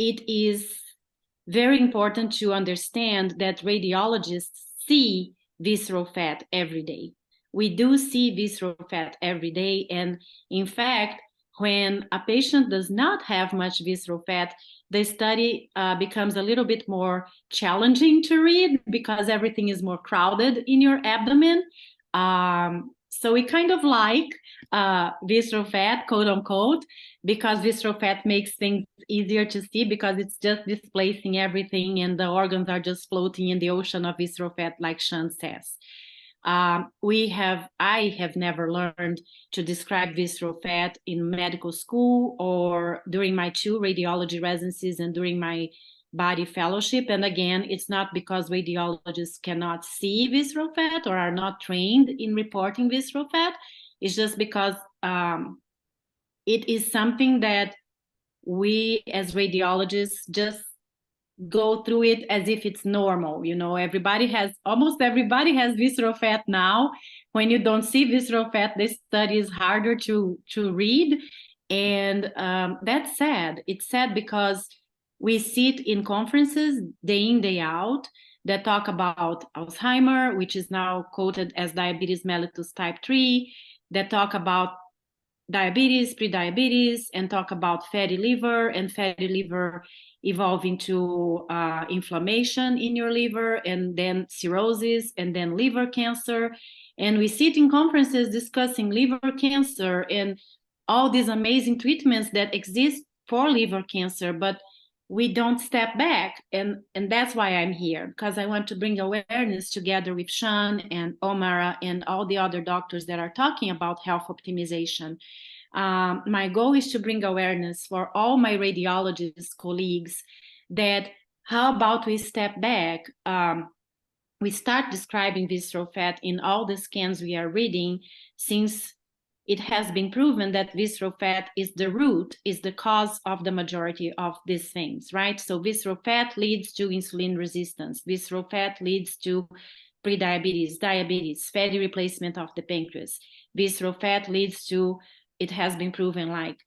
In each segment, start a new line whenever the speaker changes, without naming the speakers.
it is very important to understand that radiologists see visceral fat every day. We do see visceral fat every day. And in fact, when a patient does not have much visceral fat, the study becomes a little bit more challenging to read because everything is more crowded in your abdomen. So we kind of like visceral fat, quote unquote, because visceral fat makes things easier to see because it's just displacing everything and the organs are just floating in the ocean of visceral fat, like Sean says. I have never learned to describe visceral fat in medical school or during my 2 radiology residencies and during my body fellowship. And again, it's not because radiologists cannot see visceral fat or are not trained in reporting visceral fat. It's just because it is something that we as radiologists just go through it as if it's normal. You know, almost everybody has visceral fat now. When you don't see visceral fat, this study is harder to read. And that's sad. It's sad because we sit in conferences day in, day out that talk about Alzheimer, which is now coded as diabetes mellitus type 3, that talk about diabetes, prediabetes, and talk about fatty liver and fatty liver evolving to inflammation in your liver, and then cirrhosis, and then liver cancer. And we sit in conferences discussing liver cancer and all these amazing treatments that exist for liver cancer, but we don't step back. And that's why I'm here, because I want to bring awareness together with Sean and Omara and all the other doctors that are talking about health optimization. My goal is to bring awareness for all my radiologist colleagues that how about we step back, we start describing visceral fat in all the scans we are reading, since it has been proven that visceral fat is the root, is the cause of the majority of these things, right? So visceral fat leads to insulin resistance. Visceral fat leads to prediabetes, diabetes, fatty replacement of the pancreas. Visceral fat leads to, it has been proven, like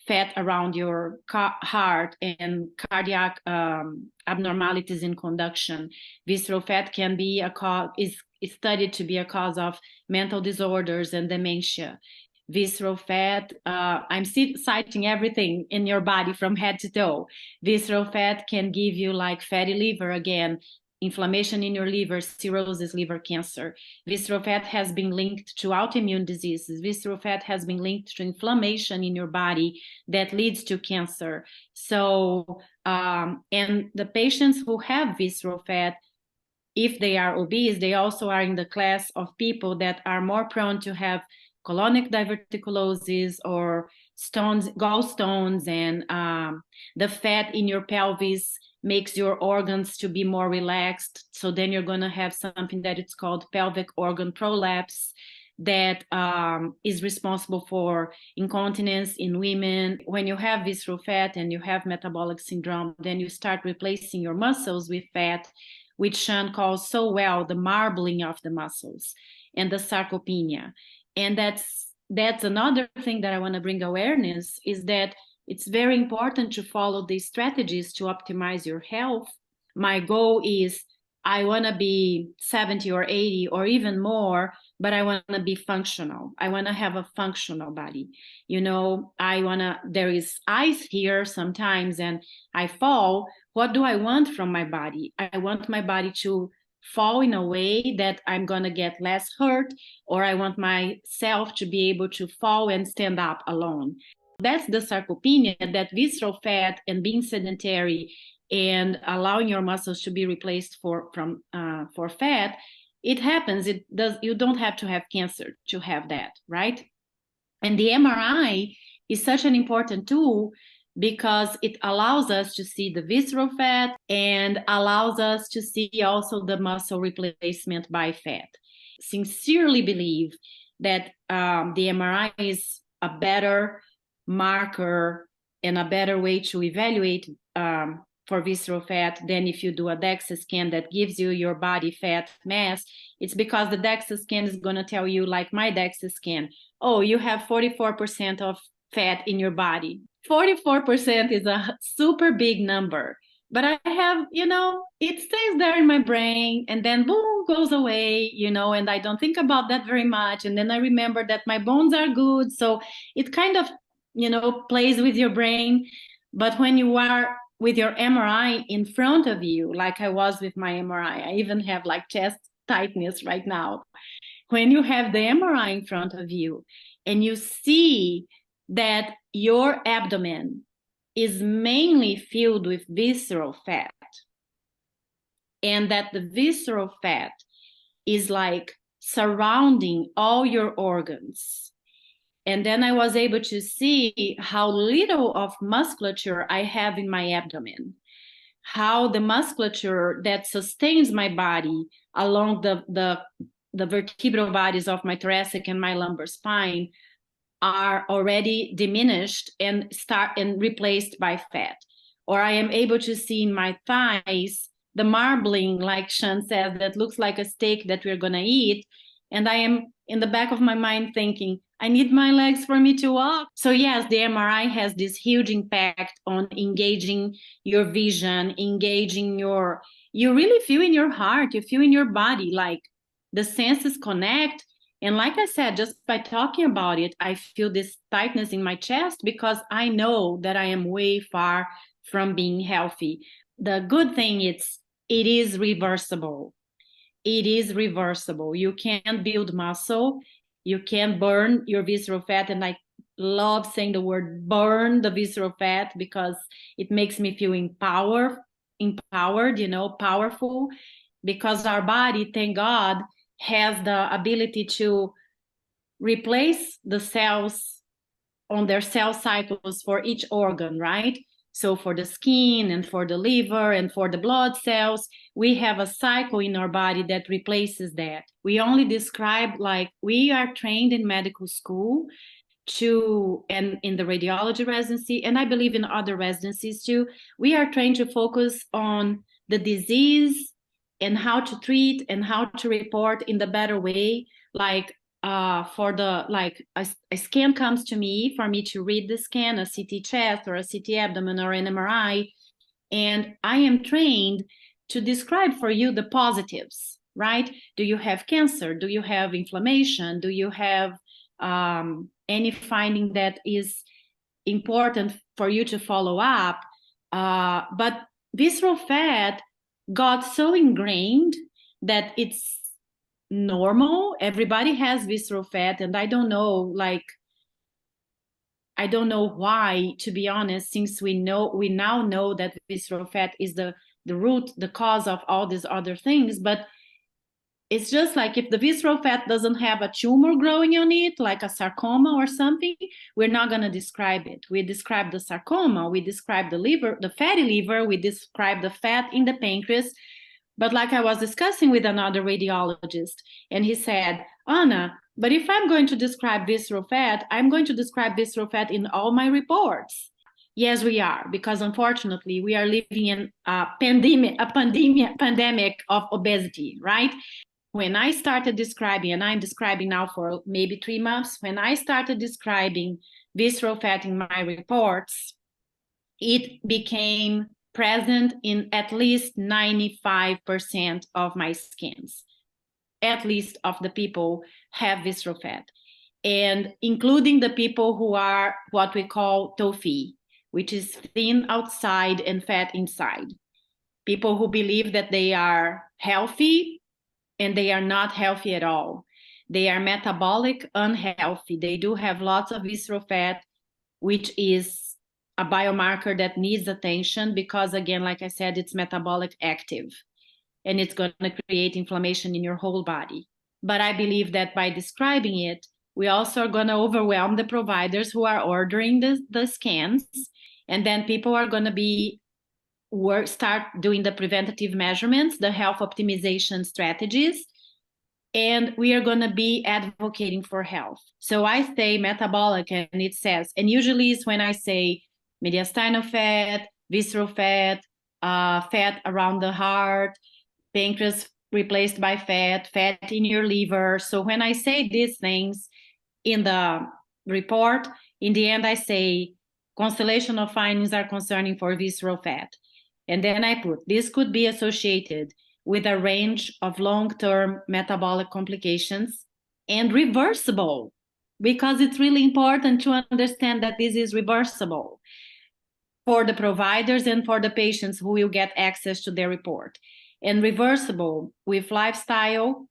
fat around your heart and cardiac abnormalities in conduction. Visceral fat can be a cause, is studied to be a cause of mental disorders and dementia. Visceral fat, I'm citing everything in your body from head to toe. Visceral fat can give you like fatty liver again, inflammation in your liver, cirrhosis, liver cancer. Visceral fat has been linked to autoimmune diseases. Visceral fat has been linked to inflammation in your body that leads to cancer. So, and the patients who have visceral fat, if they are obese, they also are in the class of people that are more prone to have colonic diverticulosis or stones, gallstones, and the fat in your pelvis makes your organs to be more relaxed. So then you're going to have something that it's called pelvic organ prolapse that is responsible for incontinence in women. When you have visceral fat and you have metabolic syndrome, then you start replacing your muscles with fat, which Sean calls so well the marbling of the muscles and the sarcopenia. And that's another thing that I want to bring awareness, is that it's very important to follow these strategies to optimize your health. My goal is I want to be 70 or 80 or even more, but I want to be functional. I want to have a functional body. You know, there is ice here sometimes and I fall. What do I want from my body? I want my body to fall in a way that I'm going to get less hurt, or I want myself to be able to fall and stand up alone. That's the sarcopenia, that visceral fat and being sedentary and allowing your muscles to be replaced for fat. It happens. You don't have to have cancer to have that, right? And the MRI is such an important tool because it allows us to see the visceral fat and allows us to see also the muscle replacement by fat. Sincerely believe that the MRI is a better marker and a better way to evaluate for visceral fat than if you do a Dexa scan that gives you your body fat mass. It's because the Dexa scan is going to tell you, like my Dexa scan, oh, you have 44% of fat in your body, 44% is a super big number. But I have, it stays there in my brain and then boom, goes away, and I don't think about that very much. And then I remember that my bones are good. So it kind of, plays with your brain. But when you are with your MRI in front of you, like I was with my MRI, I even have like chest tightness right now. When you have the MRI in front of you and you see that your abdomen is mainly filled with visceral fat, and that the visceral fat is like surrounding all your organs. And then I was able to see how little of musculature I have in my abdomen, how the musculature that sustains my body along the vertebral bodies of my thoracic and my lumbar spine are already diminished and replaced by fat. Or I am able to see in my thighs the marbling, like Sean says, that looks like a steak that we're gonna eat. And I am in the back of my mind thinking, I need my legs for me to walk. So yes, the MRI has this huge impact on engaging your vision, engaging you really feel in your heart, you feel in your body, like the senses connect. And like I said, just by talking about it, I feel this tightness in my chest because I know that I am way far from being healthy. The good thing is it is reversible. It is reversible. You can build muscle. You can burn your visceral fat. And I love saying the word burn the visceral fat because it makes me feel empowered, powerful, because our body, thank God, has the ability to replace the cells on their cell cycles for each organ, right? So for the skin and for the liver and for the blood cells, we have a cycle in our body that replaces that. We only describe, like, we are trained in medical school and in the radiology residency, and I believe in other residencies too, we are trained to focus on the disease and how to treat and how to report in the better way. Like a scan comes to me for me to read the scan, a CT chest or a CT abdomen or an MRI, and I am trained to describe for you the positives, right? Do you have cancer? Do you have inflammation? Do you have any finding that is important for you to follow up? But visceral fat got so ingrained that it's normal. Everybody has visceral fat, and I don't know why, to be honest, since we now know that visceral fat is the root, the cause of all these other things. But it's just like if the visceral fat doesn't have a tumor growing on it, like a sarcoma or something, we're not going to describe it. We describe the sarcoma, we describe the liver, the fatty liver, we describe the fat in the pancreas. But like I was discussing with another radiologist, and he said, Anna, but if I'm going to describe visceral fat, I'm going to describe visceral fat in all my reports. Yes, we are, because unfortunately we are living in a pandemic of obesity, right? When I started describing, and I'm describing now for maybe 3 months, when I started describing visceral fat in my reports, it became present in at least 95% of my scans. At least of the people have visceral fat, and including the people who are what we call TOFI, which is thin outside and fat inside. People who believe that they are healthy and they are not healthy at all. They are metabolic unhealthy. They do have lots of visceral fat, which is a biomarker that needs attention because, again, like I said, it's metabolic active and it's going to create inflammation in your whole body. But I believe that by describing it, we also are going to overwhelm the providers who are ordering the scans, and then people are going to start doing the preventative measurements, the health optimization strategies, and we are going to be advocating for health. So I say metabolic, and it says, and usually it's when I say mediastinal fat, visceral fat, fat around the heart, pancreas replaced by fat, fat in your liver. So when I say these things in the report, in the end I say constellation of findings are concerning for visceral fat. And then I put, this could be associated with a range of long-term metabolic complications and reversible, because it's really important to understand that this is reversible for the providers and for the patients who will get access to their report. And reversible with lifestyle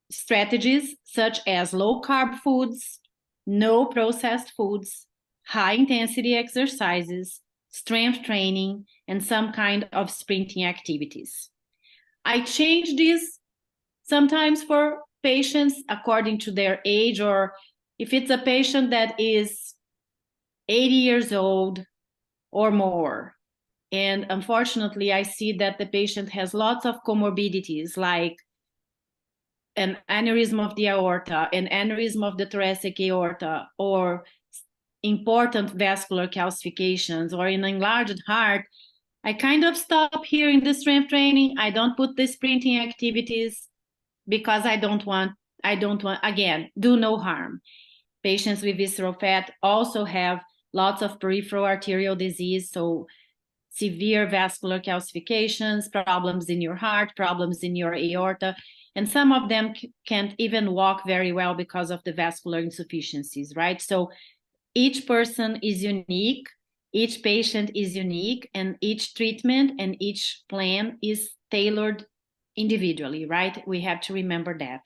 strategies such as low-carb foods, no processed foods, high-intensity exercises, strength training, and some kind of sprinting activities. I change this sometimes for patients according to their age, or if it's a patient that is 80 years old or more. And unfortunately, I see that the patient has lots of comorbidities like an aneurysm of the aorta, an aneurysm of the thoracic aorta, or important vascular calcifications, or an enlarged heart. I kind of stop here in the strength training. I don't put the sprinting activities because I don't want, again, do no harm. Patients with visceral fat also have lots of peripheral arterial disease, so severe vascular calcifications, problems in your heart, problems in your aorta, and some of them can't even walk very well because of the vascular insufficiencies, right? So each person is unique, each patient is unique, and each treatment and each plan is tailored individually, right? We have to remember that.